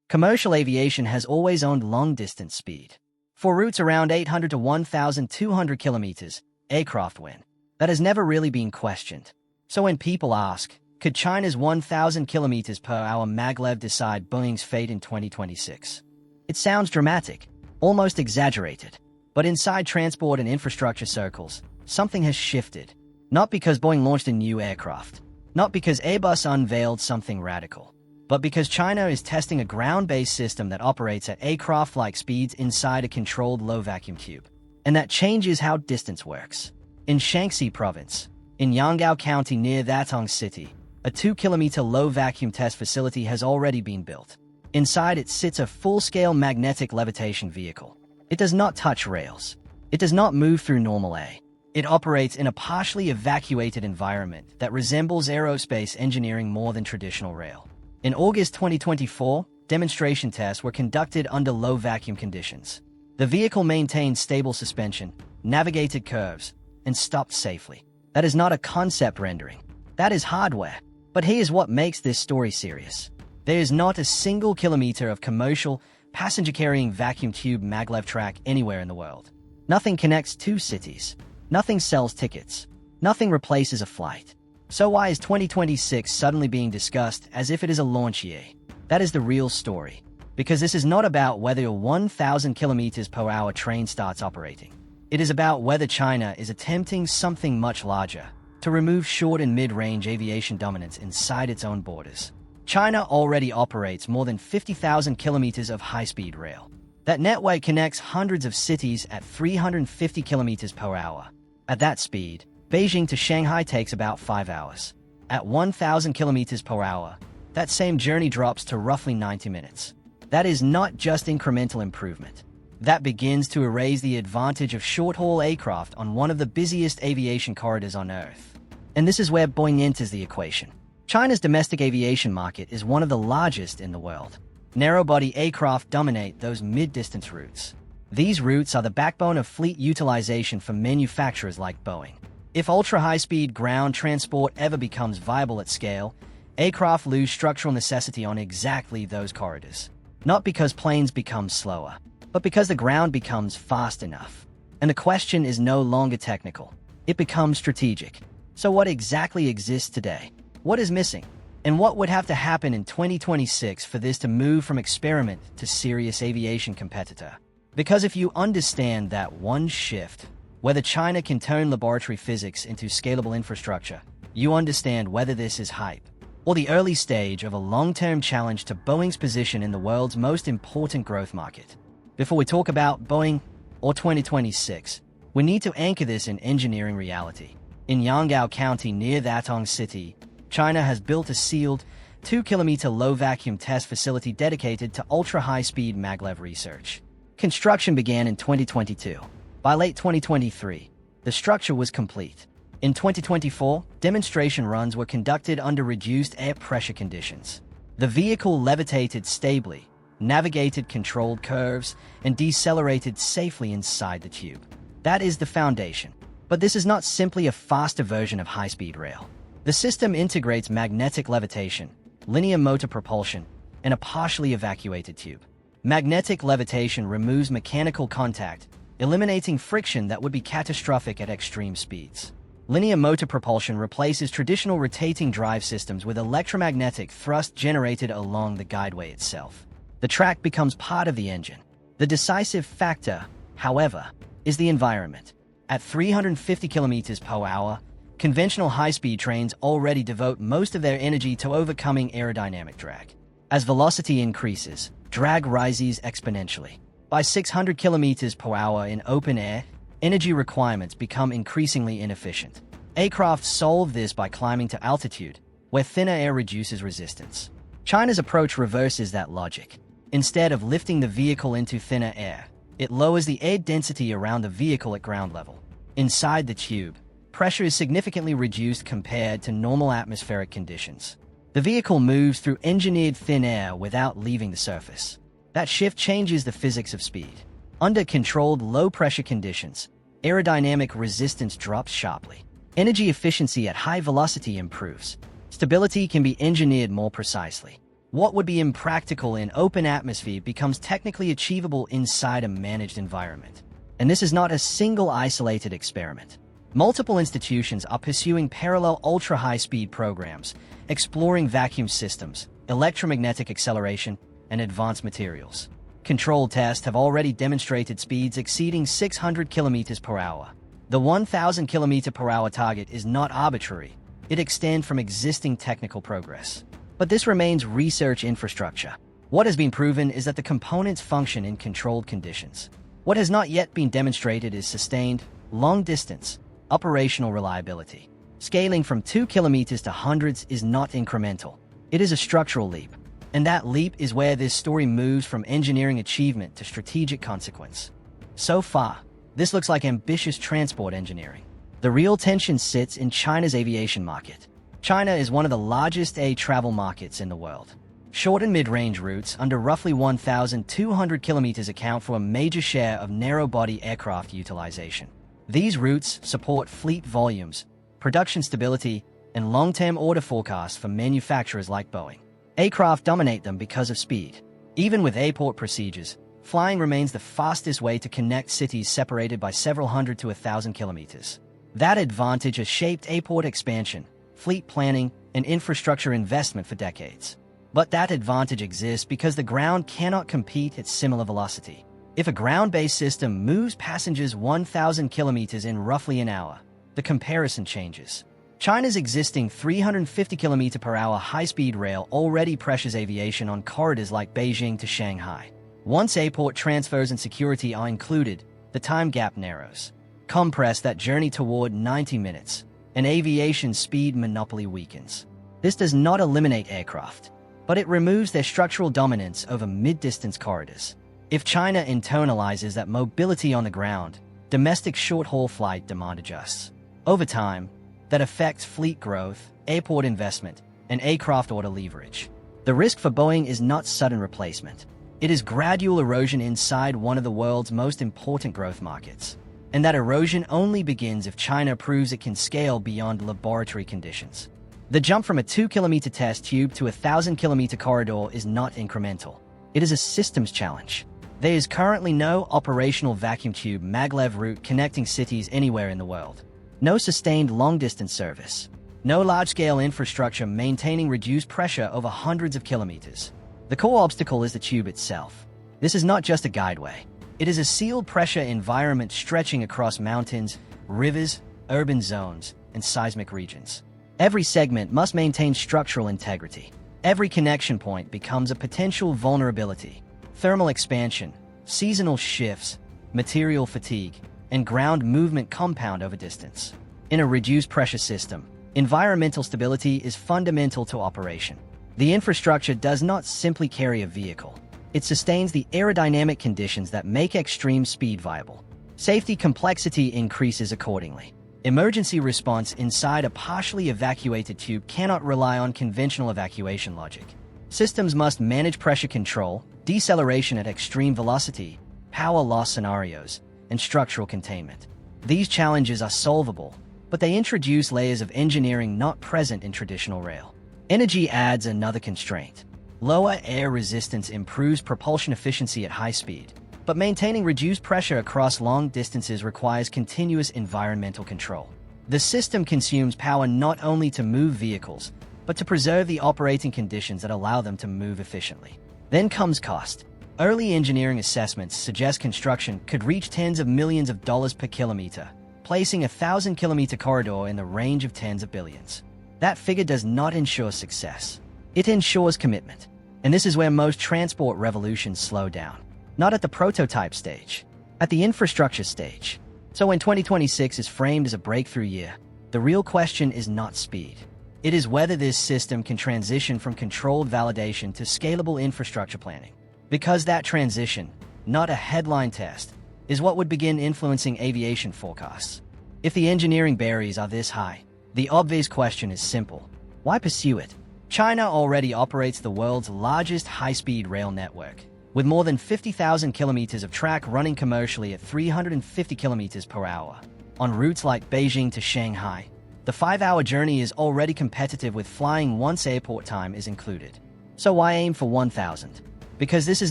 Commercial aviation has always owned long-distance speed. For routes around 800 to 1,200 kilometers, aircraft win. That has never really been questioned. So when people ask, could China's 1,000 kilometers per hour Maglev decide Boeing's fate in 2026? It sounds dramatic, almost exaggerated. But inside transport and infrastructure circles, something has shifted. Not because Boeing launched a new aircraft, not because Airbus unveiled something radical, but because China is testing a ground-based system that operates at aircraft-like speeds inside a controlled low-vacuum tube. And that changes how distance works. In Shaanxi Province, in Yangao County near Datong City, a 2-kilometer low-vacuum test facility has already been built. Inside it sits a full-scale magnetic levitation vehicle. It does not touch rails. It does not move through normal air. It operates in a partially evacuated environment that resembles aerospace engineering more than traditional rail. In August 2024, demonstration tests were conducted under low-vacuum conditions. The vehicle maintained stable suspension, navigated curves, and stopped safely. That is not a concept rendering. That is hardware. But here's what makes this story serious. There is not a single kilometer of commercial, passenger-carrying vacuum tube maglev track anywhere in the world. Nothing connects two cities. Nothing sells tickets. Nothing replaces a flight. So why is 2026 suddenly being discussed as if it is a launch year? That is the real story. Because this is not about whether a 1,000 kilometers per hour train starts operating. It is about whether China is attempting something much larger, to remove short and mid-range aviation dominance inside its own borders. China already operates more than 50,000 kilometers of high-speed rail. That network connects hundreds of cities at 350 kilometers per hour. At that speed, Beijing to Shanghai takes about 5 hours. At 1,000 kilometers per hour, that same journey drops to roughly 90 minutes. That is not just incremental improvement. That begins to erase the advantage of short-haul aircraft on one of the busiest aviation corridors on Earth. And this is where Boeing enters the equation. China's domestic aviation market is one of the largest in the world. Narrow-body aircraft dominate those mid-distance routes. These routes are the backbone of fleet utilization for manufacturers like Boeing. If ultra-high-speed ground transport ever becomes viable at scale, aircraft lose structural necessity on exactly those corridors. Not because planes become slower, but because the ground becomes fast enough. And the question is no longer technical. It becomes strategic. So what exactly exists today? What is missing? And what would have to happen in 2026 for this to move from experiment to serious aviation competitor? Because if you understand that one shift, whether China can turn laboratory physics into scalable infrastructure, you understand whether this is hype, or the early stage of a long-term challenge to Boeing's position in the world's most important growth market. Before we talk about Boeing or 2026, we need to anchor this in engineering reality. In Yangao County near Datong City, China has built a sealed, 2-kilometer low-vacuum test facility dedicated to ultra-high-speed maglev research. Construction began in 2022. By late 2023, the structure was complete. In 2024, demonstration runs were conducted under reduced air pressure conditions. The vehicle levitated stably, navigated controlled curves, and decelerated safely inside the tube. That is the foundation. But this is not simply a faster version of high-speed rail. The system integrates magnetic levitation, linear motor propulsion, and a partially evacuated tube. Magnetic levitation removes mechanical contact, eliminating friction that would be catastrophic at extreme speeds. Linear motor propulsion replaces traditional rotating drive systems with electromagnetic thrust generated along the guideway itself. The track becomes part of the engine. The decisive factor, however, is the environment. At 350 kilometers per hour, conventional high-speed trains already devote most of their energy to overcoming aerodynamic drag. As velocity increases, drag rises exponentially. By 600 kilometers per hour in open air, energy requirements become increasingly inefficient. Aircraft solve this by climbing to altitude, where thinner air reduces resistance. China's approach reverses that logic. Instead of lifting the vehicle into thinner air, it lowers the air density around the vehicle at ground level. Inside the tube, pressure is significantly reduced compared to normal atmospheric conditions. The vehicle moves through engineered thin air without leaving the surface. That shift changes the physics of speed. Under controlled low-pressure conditions, aerodynamic resistance drops sharply. Energy efficiency at high velocity improves. Stability can be engineered more precisely. What would be impractical in open atmosphere becomes technically achievable inside a managed environment. And this is not a single isolated experiment. Multiple institutions are pursuing parallel ultra-high-speed programs, exploring vacuum systems, electromagnetic acceleration, and advanced materials. Controlled tests have already demonstrated speeds exceeding 600 kilometers per hour. The 1,000 kilometer per hour target is not arbitrary. It extends from existing technical progress. But this remains research infrastructure. What has been proven is that the components function in controlled conditions. What has not yet been demonstrated is sustained, long-distance, operational reliability. Scaling from 2 kilometers to hundreds is not incremental. It is a structural leap. And that leap is where this story moves from engineering achievement to strategic consequence. So far, this looks like ambitious transport engineering. The real tension sits in China's aviation market. China is one of the largest air travel markets in the world. Short and mid-range routes under roughly 1,200 kilometers account for a major share of narrow-body aircraft utilization. These routes support fleet volumes, production stability, and long-term order forecasts for manufacturers like Boeing. Aircraft dominate them because of speed. Even with airport procedures, flying remains the fastest way to connect cities separated by several hundred to 1,000 kilometers. That advantage has shaped airport expansion, fleet planning, and infrastructure investment for decades. But that advantage exists because the ground cannot compete at similar velocity. If a ground-based system moves passengers 1,000 kilometers in roughly an hour, the comparison changes. China's existing 350 km per hour high-speed rail already pressures aviation on corridors like Beijing to Shanghai. Once airport transfers and security are included, the time gap narrows. Compress that journey toward 90 minutes, and aviation speed monopoly weakens. This does not eliminate aircraft, but it removes their structural dominance over mid-distance corridors. If China internalizes that mobility on the ground, domestic short-haul flight demand adjusts. Over time, that affects fleet growth, airport investment, and aircraft order leverage. The risk for Boeing is not sudden replacement. It is gradual erosion inside one of the world's most important growth markets. And that erosion only begins if China proves it can scale beyond laboratory conditions. The jump from a 2-kilometer test tube to a 1,000-kilometer corridor is not incremental. It is a systems challenge. There is currently no operational vacuum tube Maglev route connecting cities anywhere in the world. No sustained long-distance service. No large-scale infrastructure maintaining reduced pressure over hundreds of kilometers. The core obstacle is the tube itself. This is not just a guideway. It is a sealed pressure environment stretching across mountains, rivers, urban zones, and seismic regions. Every segment must maintain structural integrity. Every connection point becomes a potential vulnerability. Thermal expansion, seasonal shifts, material fatigue, and ground movement compound over distance. In a reduced pressure system, environmental stability is fundamental to operation. The infrastructure does not simply carry a vehicle. It sustains the aerodynamic conditions that make extreme speed viable. Safety complexity increases accordingly. Emergency response inside a partially evacuated tube cannot rely on conventional evacuation logic. Systems must manage pressure control, deceleration at extreme velocity, power loss scenarios, and structural containment. These challenges are solvable, but they introduce layers of engineering not present in traditional rail. Energy adds another constraint. Lower air resistance improves propulsion efficiency at high speed, but maintaining reduced pressure across long distances requires continuous environmental control. The system consumes power not only to move vehicles, but to preserve the operating conditions that allow them to move efficiently. Then comes cost. Early engineering assessments suggest construction could reach tens of millions of dollars per kilometer, placing a 1,000-kilometer corridor in the range of tens of billions. That figure does not ensure success. It ensures commitment. And this is where most transport revolutions slow down. Not at the prototype stage, at the infrastructure stage. So when 2026 is framed as a breakthrough year, the real question is not speed. It is whether this system can transition from controlled validation to scalable infrastructure planning. Because that transition, not a headline test, is what would begin influencing aviation forecasts. If the engineering barriers are this high, the obvious question is simple. Why pursue it? China already operates the world's largest high-speed rail network, with more than 50,000 kilometers of track running commercially at 350 kilometers per hour. On routes like Beijing to Shanghai, the 5-hour journey is already competitive with flying once airport time is included. So why aim for 1,000? Because this is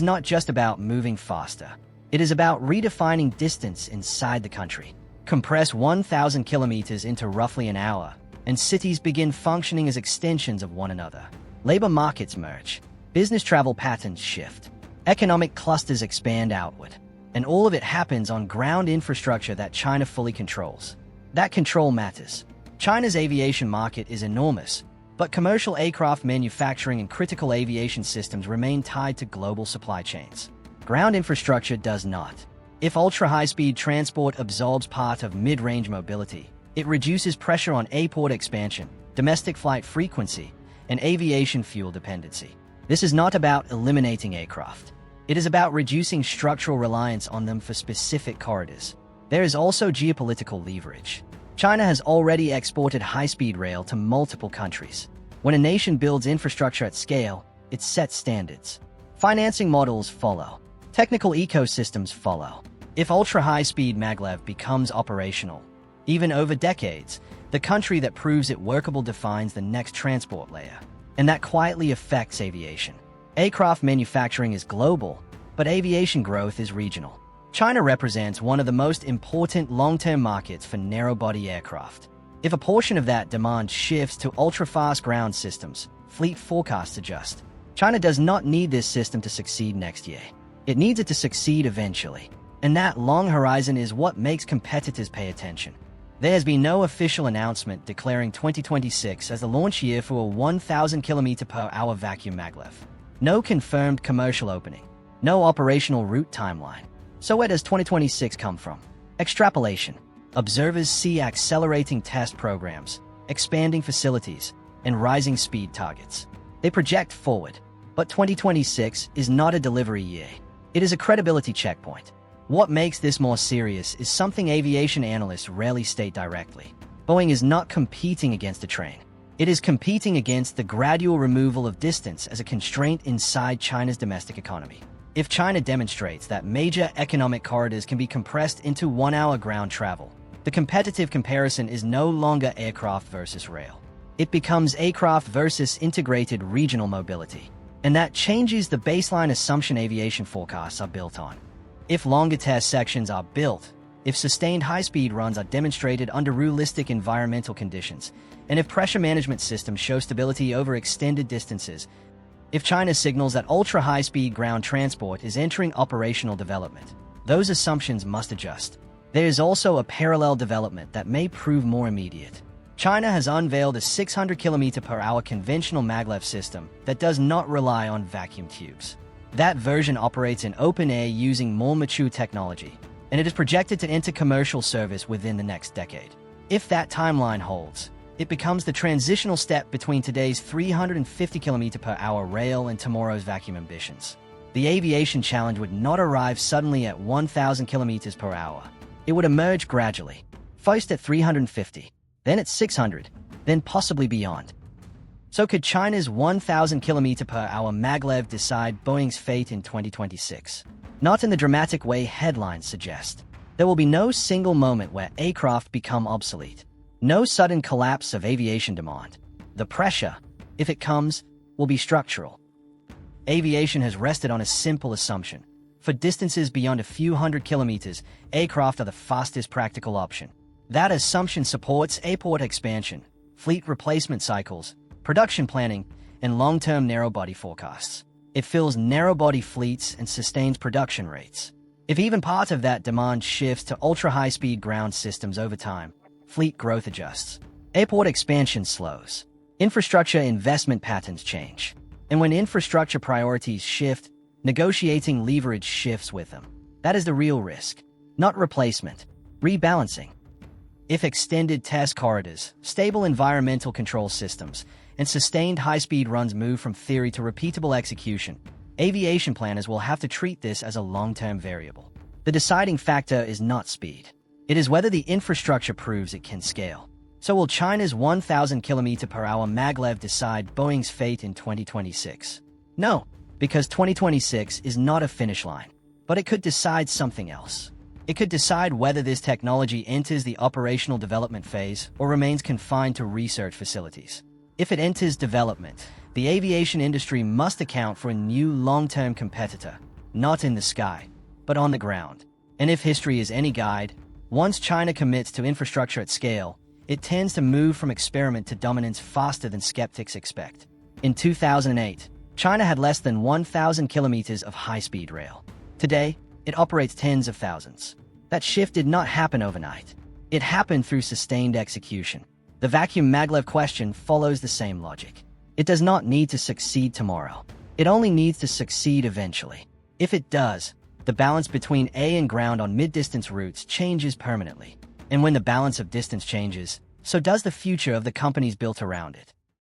not just about moving faster. It is about redefining distance inside the country. Compress 1,000 kilometers into roughly an hour, and cities begin functioning as extensions of one another. Labor markets merge. Business travel patterns shift. Economic clusters expand outward. And all of it happens on ground infrastructure that China fully controls. That control matters. China's aviation market is enormous, but commercial aircraft manufacturing and critical aviation systems remain tied to global supply chains. Ground infrastructure does not. If ultra-high-speed transport absorbs part of mid-range mobility, it reduces pressure on airport expansion, domestic flight frequency, and aviation fuel dependency. This is not about eliminating aircraft. It is about reducing structural reliance on them for specific corridors. There is also geopolitical leverage. China has already exported high-speed rail to multiple countries. When a nation builds infrastructure at scale, it sets standards. Financing models follow. Technical ecosystems follow. If ultra-high-speed Maglev becomes operational, even over decades, the country that proves it workable defines the next transport layer. And that quietly affects aviation. Aircraft manufacturing is global, but aviation growth is regional. China represents one of the most important long-term markets for narrow-body aircraft. If a portion of that demand shifts to ultra-fast ground systems, fleet forecasts adjust. China does not need this system to succeed next year. It needs it to succeed eventually. And that long horizon is what makes competitors pay attention. There has been no official announcement declaring 2026 as the launch year for a 1,000 km/h vacuum Maglev. No confirmed commercial opening. No operational route timeline. So where does 2026 come from? Extrapolation. Observers see accelerating test programs, expanding facilities, and rising speed targets. They project forward. But 2026 is not a delivery year. It is a credibility checkpoint. What makes this more serious is something aviation analysts rarely state directly. Boeing is not competing against a train. It is competing against the gradual removal of distance as a constraint inside China's domestic economy. If China demonstrates that major economic corridors can be compressed into 1-hour ground travel, the competitive comparison is no longer aircraft versus rail. It becomes aircraft versus integrated regional mobility. And that changes the baseline assumption aviation forecasts are built on. If longer test sections are built, if sustained high-speed runs are demonstrated under realistic environmental conditions, and if pressure management systems show stability over extended distances, if China signals that ultra-high-speed ground transport is entering operational development, those assumptions must adjust. There is also a parallel development that may prove more immediate. China has unveiled a 600 km/h conventional Maglev system that does not rely on vacuum tubes. That version operates in open air using more mature technology, and it is projected to enter commercial service within the next decade. If that timeline holds, it becomes the transitional step between today's 350 km/h rail and tomorrow's vacuum ambitions. The aviation challenge would not arrive suddenly at 1,000 km/h. It would emerge gradually, first at 350, then at 600, then possibly beyond. So could China's 1,000 km/h Maglev decide Boeing's fate in 2026? Not in the dramatic way headlines suggest. There will be no single moment where aircraft become obsolete. No sudden collapse of aviation demand. The pressure, if it comes, will be structural. Aviation has rested on a simple assumption. For distances beyond a few hundred kilometers, aircraft are the fastest practical option. That assumption supports airport expansion, fleet replacement cycles, production planning, and long-term narrow-body forecasts. It fills narrow-body fleets and sustains production rates. If even part of that demand shifts to ultra-high-speed ground systems over time, fleet growth adjusts. Airport expansion slows. Infrastructure investment patterns change. And when infrastructure priorities shift, negotiating leverage shifts with them. That is the real risk, not replacement, rebalancing. If extended test corridors, stable environmental control systems, and sustained high-speed runs move from theory to repeatable execution, aviation planners will have to treat this as a long-term variable. The deciding factor is not speed. It is whether the infrastructure proves it can scale. So will China's 1,000 km/h Maglev decide Boeing's fate in 2026? No, because 2026 is not a finish line. But it could decide something else. It could decide whether this technology enters the operational development phase or remains confined to research facilities. If it enters development, The aviation industry must account for a new long-term competitor, not in the sky, but on the ground. And if history is any guide, once China commits to infrastructure at scale, it tends to move from experiment to dominance faster than skeptics expect. In 2008, China had less than 1,000 kilometers of high-speed rail. Today, it operates tens of thousands. That shift did not happen overnight. It happened through sustained execution. The vacuum maglev question follows the same logic. It does not need to succeed tomorrow. It only needs to succeed eventually. If it does, the balance between air and ground on mid-distance routes changes permanently. And when the balance of distance changes, so does the future of the companies built around it.